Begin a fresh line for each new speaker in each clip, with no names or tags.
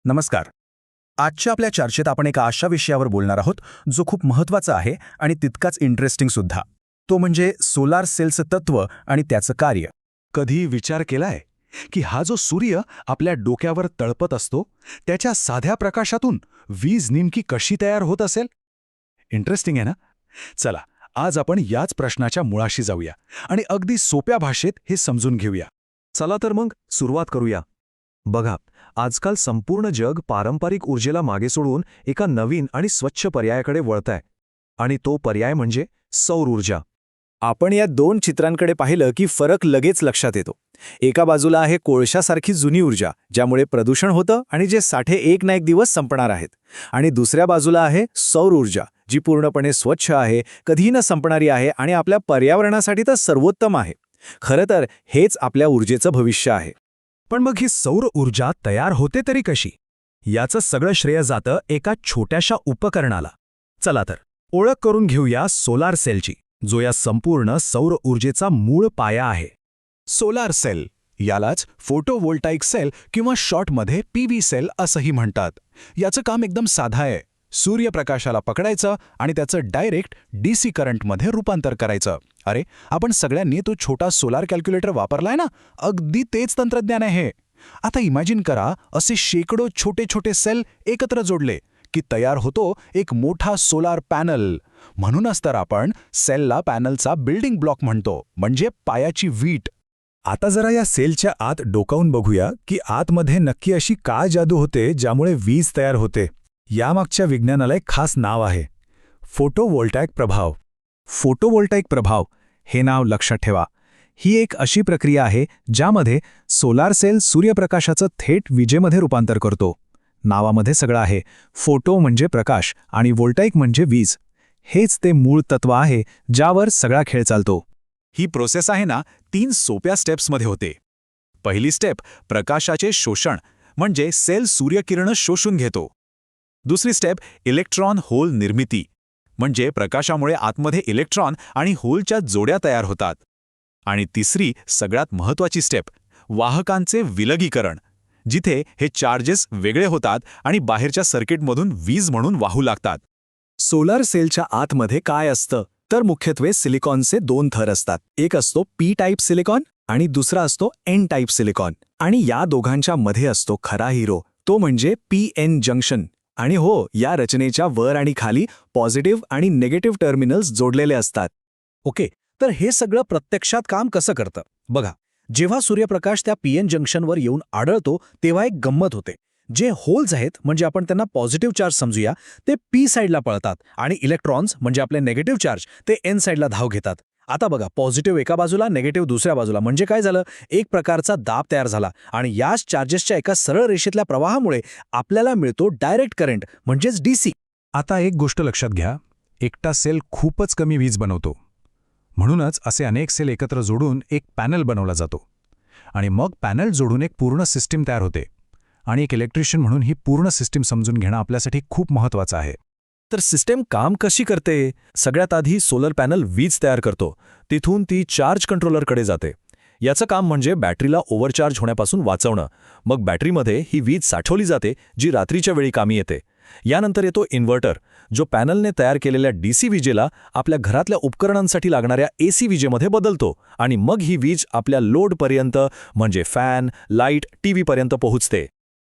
नमस्कार. आजच्या आपल्या चर्चेत आपण एका अशा विषयावर बोलणार आहोत जो खूप महत्त्वाचा आहे आणि तितकाच इंटरेस्टिंग सुद्धा. तो म्हणजे सोलार सेलचं तत्त्व आणि त्याचं कार्य.
कधी विचार केलाय की हा जो सूर्य आपल्या डोक्यावर तळपत असतो त्याच्या साध्या प्रकाशातून वीज नेमकी कशी तयार होत असेल? इंटरेस्टिंग आहे ना? चला, आज आपण याच प्रश्नाच्या मुळाशी जाऊया आणि अगदी सोप्या भाषेत हे समजून घेऊया.
चला तर मग सुरुवात करूया. बघा, आजकाल संपूर्ण जग पारंपरिक ऊर्जेला मागे सोडून एका नवीन आणि स्वच्छ पर्यायाकडे वळतंय. आणि तो पर्याय म्हणजे सौर ऊर्जा.
आपण या दोन चित्रांकडे पाहिलं की फरक लगेच लक्षात येतो. एका बाजूला आहे कोळशासारखी जुनी ऊर्जा, ज्यामुळे प्रदूषण होतं आणि जे साठे एक ना एक दिवस संपणार आहेत. आणि दुसऱ्या बाजूला आहे सौर ऊर्जा, जी पूर्णपणे स्वच्छ आहे, कधीही न संपणारी आहे आणि आपल्या पर्यावरणासाठी तर सर्वोत्तम आहे. खरं तर हेच आपल्या ऊर्जेचं भविष्य आहे.
पण मग ही सौर ऊर्जा तयार होते तरी कशी? याचं सगळं श्रेय जातं एका छोट्याशा उपकरणाला. चला तर ओळख करून घेऊया सोलार सेलची, जो या संपूर्ण सौर ऊर्जेचा मूळ पाया आहे. सोलार सेल यालाच फोटोव्होल्टाईक सेल किंवा शॉर्टमध्ये पीव्ही सेल असंही म्हणतात. याचं काम एकदम साधं आहे. सूर्यप्रकाशाला पकडायचं आणि त्याचं डायरेक्ट डीसी करंटमध्ये रूपांतर करायचं. अरे, आपण सगळ्यांनी तो छोटा सोलार कॅल्क्युलेटर वापरलाय ना? अगदी तेच तंत्रज्ञान आहे. आता इमॅजिन करा, असे शेकडो छोटे छोटे सेल एकत्र जोडले की तयार होतो एक मोठा सोलार पॅनल. म्हणूनच तर आपण सेलला पॅनलचा बिल्डिंग ब्लॉक म्हणतो, म्हणजे पायाची वीट. आता जरा या सेलच्या आत डोकावून बघूया की आतमध्ये नक्की अशी काय जादू होते ज्यामुळे वीज तयार होते. यामागच्या विज्ञानाला एक खास नाव आहे, फोटोव्होल्टाईक प्रभाव. फोटोव्होल्टाईक प्रभाव हे नाव लक्षात ठेवा. ही एक अशी प्रक्रिया आहे ज्यामध्ये सोलार सेल सूर्यप्रकाशाचं थेट विजेमध्ये रूपांतर करतो. नावामध्ये सगळं आहे. फोटो म्हणजे प्रकाश आणि व्होल्टाईक म्हणजे वीज. हेच ते मूळ तत्व आहे ज्यावर सगळा खेळ चालतो. ही प्रोसेस आहे ना, 3 सोप्या स्टेप्समध्ये होते. पहिली स्टेप प्रकाशाचे शोषण, म्हणजे सेल सूर्यकिरण शोषून घेतो. दुसरी स्टेप इलेक्ट्रॉन होल निर्मिती, म्हणजे प्रकाशामुळे आतमध्ये इलेक्ट्रॉन आणि होलच्या जोड्या तयार होतात. आणि तिसरी सगळ्यात महत्त्वाची स्टेप वाहकांचे विलगीकरण, जिथे हे चार्जेस वेगळे होतात आणि बाहेरच्या सर्किटमधून वीज म्हणून वाहू लागतात. सोलार सेलच्या आतमध्ये काय असतं तर मुख्यत्वे सिलिकॉनचे 2 थर असतात. एक असतो पी टाईप सिलिकॉन आणि दुसरा असतो एन टाईप सिलिकॉन. आणि या दोघांच्या मध्ये असतो खरा हिरो, तो म्हणजे पी-एन जंक्शन. आणि हो, या रचनेच्या वर आणि खाली पॉझिटिव्ह आणि निगेटिव्ह टर्मिनल्स जोडलेले असतात.
ओके, तर हे सगळं प्रत्यक्षात काम कसं करतं? बघा, जेव्हा सूर्यप्रकाश त्या पीएन जंक्शनवर येऊन आढळतो तेव्हा एक गंमत होते. जे होल्स आहेत, म्हणजे आपण त्यांना पॉझिटिव्ह चार्ज समजूया, ते पी साईडला पळतात आणि इलेक्ट्रॉन्स म्हणजे आपले नेगेटिव्ह चार्ज ते एन साईडला धाव घेतात. आता बघा, पॉझिटिव्ह एका बाजूला, नेगेटिव्ह दुसऱ्या बाजूला, म्हणजे काय झालं? एक प्रकारचा दाब तयार झाला आणि याच चार्जेसच्या एका सरळ रेषेतल्या प्रवाहामुळे आपल्याला मिळतो डायरेक्ट करंट, म्हणजेच डीसी.
आता एक गोष्ट लक्षात घ्या, एकटा सेल खूपच कमी वीज बनवतो. म्हणूनच असे अनेक सेल एकत्र जोडून एक पॅनल बनवला जातो. आणि मग पॅनल जोडून एक पूर्ण सिस्टीम तयार होते. आणि एक इलेक्ट्रिशियन म्हणून ही पूर्ण सिस्टीम समजून घेणं आपल्यासाठी खूप महत्त्वाचं आहे.
तर सिस्टीम काम कशी करते? सगळ्यात आधी सोलर पॅनल वीज तयार करतो. तिथून ती चार्ज कंट्रोलरकडे जाते. याचं काम म्हणजे बॅटरीला ओव्हरचार्ज होण्यापासून वाचवणं. मग बॅटरीमध्ये ही वीज साठवली जाते, जी रात्रीच्या वेळी कामी येते. यानंतर येतो इन्व्हर्टर, जो पॅनलने तयार केलेल्या डीसी विजेला आपल्या घरातल्या उपकरणांसाठी लागणाऱ्या एसी विजेमध्ये बदलतो. आणि मग ही वीज आपल्या लोडपर्यंत, म्हणजे फॅन, लाईट, टीव्हीपर्यंत पोहोचते.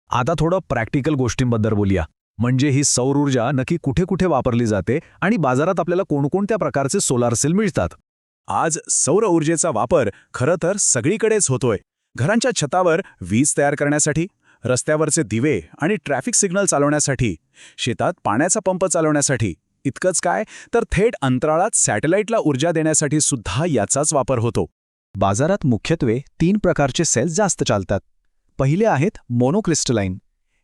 आता थोडं प्रॅक्टिकल गोष्टींबद्दल बोलूया. म्हणजे ही सौर ऊर्जा नक्की कुठे कुठे वापरली जाते आणि बाजारात आपल्याला कोणकोणत्या प्रकारचे सोलार सेल मिळतात.
आज सौर ऊर्जेचा वापर खरं तर सगळीकडेच होतोय. घरांच्या छतावर वीज तयार करण्यासाठी, रस्त्यावरचे दिवे आणि ट्रॅफिक सिग्नल चालवण्यासाठी, शेतात पाण्याचा पंप चालवण्यासाठी. इतकंच काय, तर थेट अंतराळात सॅटेलाईटला ऊर्जा देण्यासाठी सुद्धा याचाच वापर होतो.
बाजारात मुख्यत्वे 3 प्रकारचे सेल्स जास्त चालतात. पहिले आहेत मोनोक्रिस्टलाइन.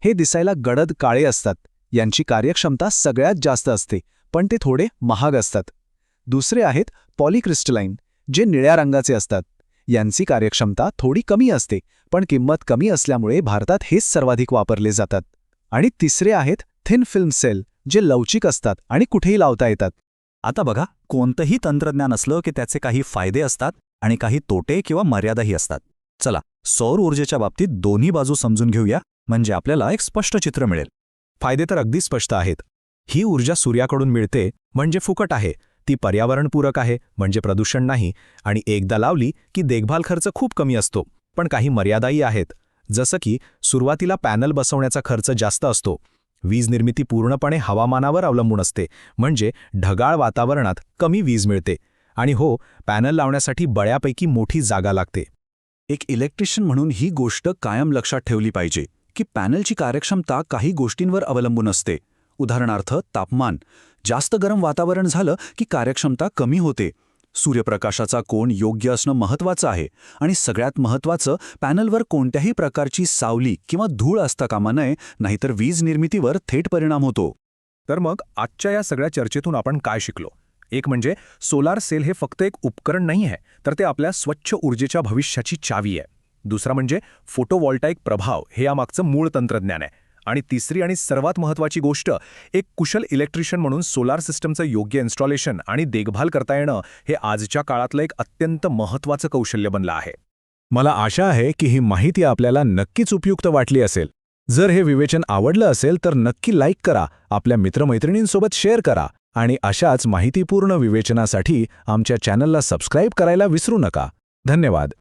हे दिसायला गडद काळे असतात. यांची कार्यक्षमता सगळ्यात जास्त असते, पण ते थोडे महाग असतात. दुसरे आहेत पॉलीक्रिस्टलाइन, जे निळ्या रंगाचे असतात. यांची कार्यक्षमता थोडी कमी असते, पण किंमत कमी असल्यामुळे भारतात हेच सर्वाधिक वापरले जातात. आणि तिसरे आहेत थिन फिल्म सेल, जे लवचिक असतात आणि कुठेही लावता येतात.
आता बघा, कोणतंही तंत्रज्ञान असलं की त्याचे काही फायदे असतात आणि काही तोटे किंवा मर्यादाही असतात. चला, सौर ऊर्जेच्या बाबतीत दोन्ही बाजू समजून घेऊया,
म्हणजे आपल्याला एक स्पष्ट चित्र मिळेल. फायदे तर अगदी स्पष्ट आहेत. ही ऊर्जा सूर्याकडून मिळते म्हणजे फुकट आहे, ती पर्यावरणपूरक आहे म्हणजे प्रदूषण नाही, आणि एकदा लावली की देखभाल खर्च खूप कमी असतो. पण काही मर्यादाही आहेत. जसं की सुरुवातीला पॅनल बसवण्याचा खर्च जास्त असतो. वीज निर्मिती पूर्णपणे हवामानावर अवलंबून असते, म्हणजे ढगाळ वातावरणात कमी वीज मिळते. आणि हो, पॅनल लावण्यासाठी बऱ्यापैकी मोठी जागा लागते.
एक इलेक्ट्रिशियन म्हणून ही गोष्ट कायम लक्षात ठेवली पाहिजे की पॅनलची कार्यक्षमता काही गोष्टींवर अवलंबून असते. उदाहरणार्थ तापमान. जास्त गरम वातावरण झालं की कार्यक्षमता कमी होते. सूर्यप्रकाशाचा कोन योग्य असणं महत्त्वाचं आहे, आणि सगळ्यात महत्त्वाचं, पॅनलवर कोणत्याही प्रकारची सावली किंवा धूळ असता कामा नये, नाहीतर वीज निर्मितीवर थेट परिणाम होतो.
तर मग आजच्या या सगळ्या चर्चेतून आपण काय शिकलो? एक म्हणजे सोलार सेल हे फक्त एक उपकरण नाही आहे, तर ते आपल्या स्वच्छ ऊर्जेच्या भविष्याची चावी आहे. दुसरा म्हणजे फोटोव्हॉल्टाईक प्रभाव हे यामागचं मूळ तंत्रज्ञान आहे. आणि तिसरी आणि सर्वात महत्त्वाची गोष्ट, एक कुशल इलेक्ट्रिशियन म्हणून सोलार सिस्टमचं योग्य इन्स्टॉलेशन आणि देखभाल करता येणं हे आजच्या काळातलं एक अत्यंत महत्त्वाचं कौशल्य बनलं आहे.
मला आशा आहे की ही माहिती आपल्याला नक्कीच उपयुक्त वाटली असेल. जर हे विवेचन आवडलं असेल तर नक्की लाईक करा, आपल्या मित्रमैत्रिणींसोबत शेअर करा, आणि अशाच माहितीपूर्ण विवेचनासाठी आमच्या चॅनलला सबस्क्राईब करायला विसरू नका. धन्यवाद.